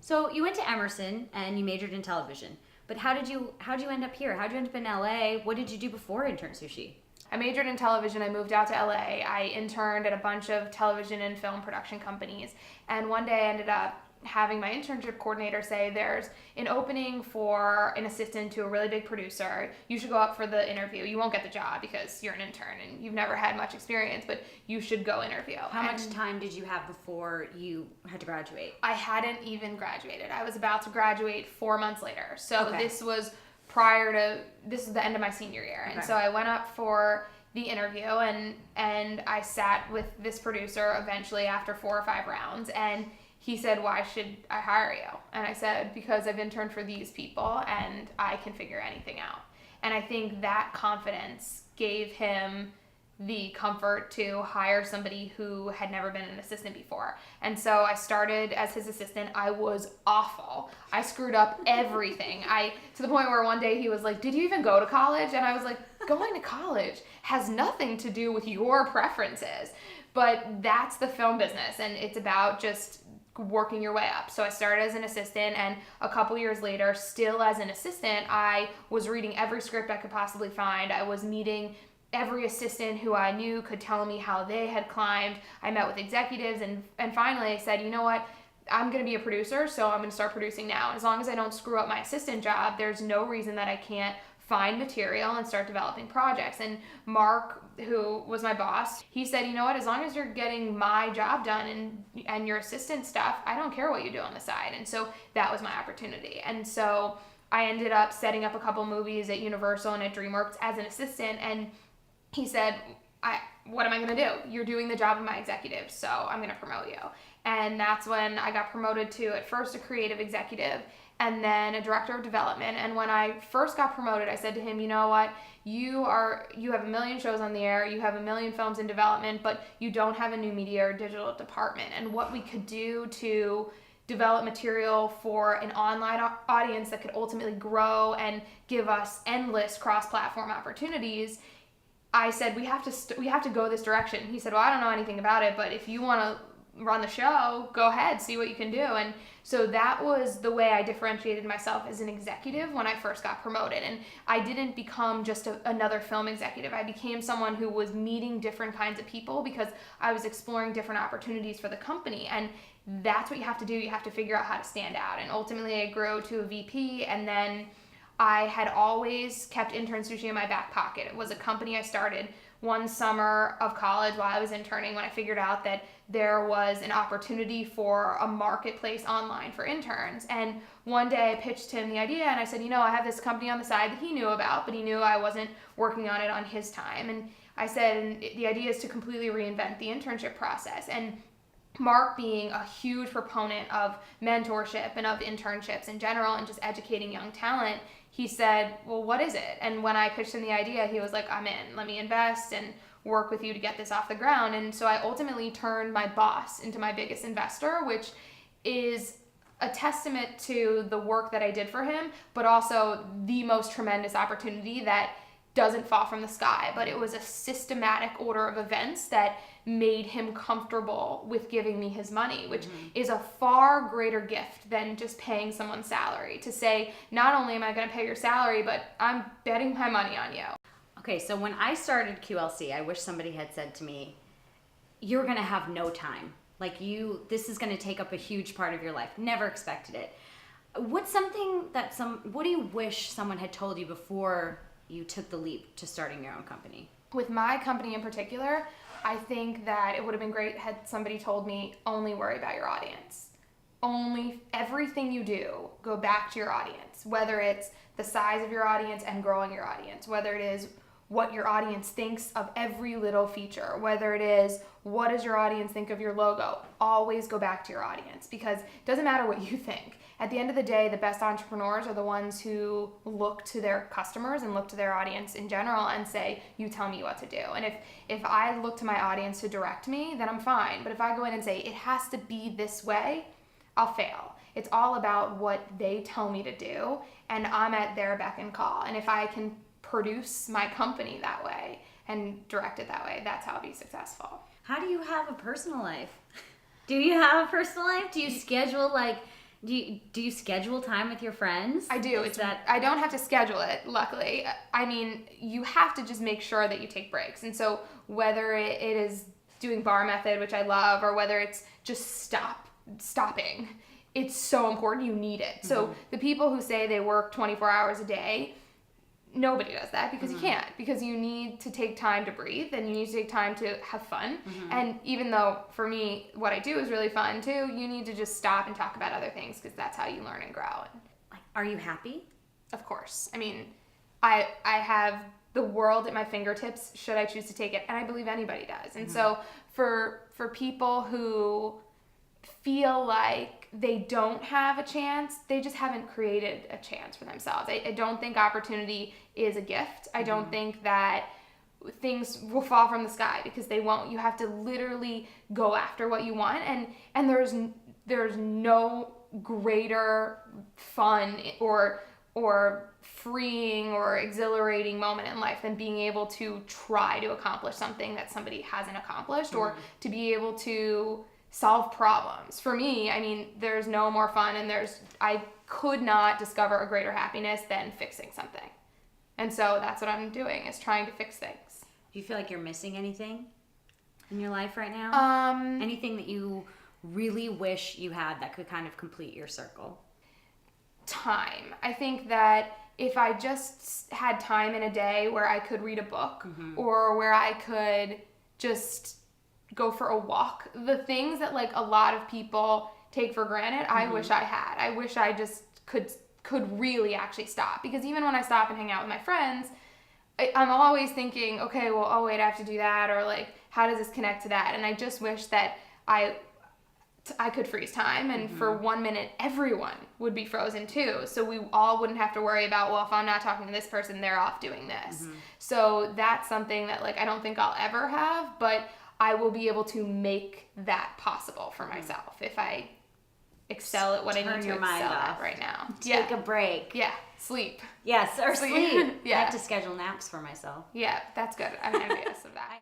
So you went to Emerson and you majored in television. But how'd you end up here? How'd you end up in LA? What did you do before Intern Sushi? I majored in television. I moved out to LA. I interned at a bunch of television and film production companies. And one day I ended up having my internship coordinator say there's an opening for an assistant to a really big producer. You should go up for the interview. You won't get the job because you're an intern and you've never had much experience, but you should go interview. How much time did you have before you had to graduate? I hadn't even graduated. I was about to graduate 4 months later. So Okay. this is the end of my senior year. And Okay. so I went up for the interview and I sat with this producer eventually after 4 or 5 rounds, and he said, "Why should I hire you?" And I said, "Because I've interned for these people and I can figure anything out." And I think that confidence gave him the comfort to hire somebody who had never been an assistant before. And so I started as his assistant. I was awful. I screwed up everything. To the point where one day he was like, "Did you even go to college?" And I was like, "Going to college has nothing to do with your preferences." But that's the film business, and it's about just working your way up. So I started as an assistant, and a couple years later, still as an assistant, I was reading every script I could possibly find. I was meeting every assistant who I knew could tell me how they had climbed. I met with executives, and finally I said, "You know what? I'm going to be a producer, so I'm going to start producing now. And as long as I don't screw up my assistant job, there's no reason that I can't find material and start developing projects." And Mark, who was my boss, he said, "You know what, as long as you're getting my job done and your assistant stuff, I don't care what you do on the side." And so that was my opportunity. And so I ended up setting up a couple movies at Universal and at DreamWorks as an assistant, and he said, "What am I going to do? You're doing the job of my executive, so I'm going to promote you." And that's when I got promoted to, at first, a creative executive, and then a director of development. And when I first got promoted, I said to him, "You know what? You have a million shows on the air, you have a million films in development, but you don't have a new media or digital department. And what we could do to develop material for an online audience that could ultimately grow and give us endless cross-platform opportunities," I said, we have to go this direction. He said, "Well, I don't know anything about it, but if you want to run the show, go ahead, see what you can do." And so that was the way I differentiated myself as an executive when I first got promoted. And I didn't become just another film executive. I became someone who was meeting different kinds of people because I was exploring different opportunities for the company. And that's what you have to do. You have to figure out how to stand out. And ultimately I grew to a VP, and then I had always kept Intern Sushi in my back pocket. It was a company I started one summer of college while I was interning, when I figured out that there was an opportunity for a marketplace online for interns. And one day I pitched him the idea, and I said, "You know, I have this company on the side that he knew about, but he knew I wasn't working on it on his time." And I said, "And the idea is to completely reinvent the internship process." And Mark, being a huge proponent of mentorship and of internships in general and just educating young talent, he said, "Well, what is it?" And when I pitched him the idea, he was like, "I'm in. Let me invest and work with you to get this off the ground." And so I ultimately turned my boss into my biggest investor, which is a testament to the work that I did for him, but also the most tremendous opportunity that doesn't fall from the sky. But it was a systematic order of events that made him comfortable with giving me his money, which is a far greater gift than just paying someone's salary. To say, not only am I going to pay your salary, but I'm betting my money on you. Okay, so when I started QLC, I wish somebody had said to me, "You're going to have no time. This is going to take up a huge part of your life." Never expected it. What do you wish someone had told you before you took the leap to starting your own company? With my company in particular, I think that it would have been great had somebody told me, only worry about your audience. Everything you do, go back to your audience, whether it's the size of your audience and growing your audience, whether it is what your audience thinks of every little feature, whether it is what does your audience think of your logo. Always go back to your audience, because it doesn't matter what you think. At the end of the day, the best entrepreneurs are the ones who look to their customers and look to their audience in general and say, "You tell me what to do." And if I look to my audience to direct me, then I'm fine. But if I go in and say, "It has to be this way," I'll fail. It's all about what they tell me to do, and I'm at their beck and call. And if I can produce my company that way and direct it that way, that's how I'll be successful. How do you have a personal life? Do you have a personal life? Do you schedule Do you schedule time with your friends? I do. I don't have to schedule it, luckily. I mean, you have to just make sure that you take breaks. And so whether it is doing bar method, which I love, or whether it's just stopping, it's so important. You need it. Mm-hmm. So the people who say they work 24 hours a day, nobody does that because you can't, because you need to take time to breathe and you need to take time to have fun. And even though for me what I do is really fun too, you need to just stop and talk about other things because that's how you learn and grow. Are you happy? Of course. I mean, I have the world at my fingertips should I choose to take it, and I believe anybody does. And so for people who feel like they don't have a chance, they just haven't created a chance for themselves. I don't think opportunity is a gift. I don't think that things will fall from the sky, because they won't. You have to literally go after what you want, and there's no greater fun or freeing or exhilarating moment in life than being able to try to accomplish something that somebody hasn't accomplished, or to be able to solve problems. For me, I mean, there's no more fun, and I could not discover a greater happiness than fixing something. And so that's what I'm doing, is trying to fix things. Do you feel like you're missing anything in your life right now? Anything that you really wish you had that could kind of complete your circle? Time. I think that if I just had time in a day where I could read a book, or where I could just go for a walk, the things that like a lot of people take for granted, I wish I had. I wish I just could really actually stop, because even when I stop and hang out with my friends, I'm always thinking, okay, well, oh wait, I have to do that, or like, how does this connect to that? And I just wish that I could freeze time, and for 1 minute everyone would be frozen too, so we all wouldn't have to worry about, well, if I'm not talking to this person, they're off doing this. So that's something that like I don't think I'll ever have, but I will be able to make that possible for myself if I excel at what I need to excel at right now. Take a break. Yeah, sleep. Yes, or sleep. Yeah. I have to schedule naps for myself. Yeah, that's good. I'm envious of that.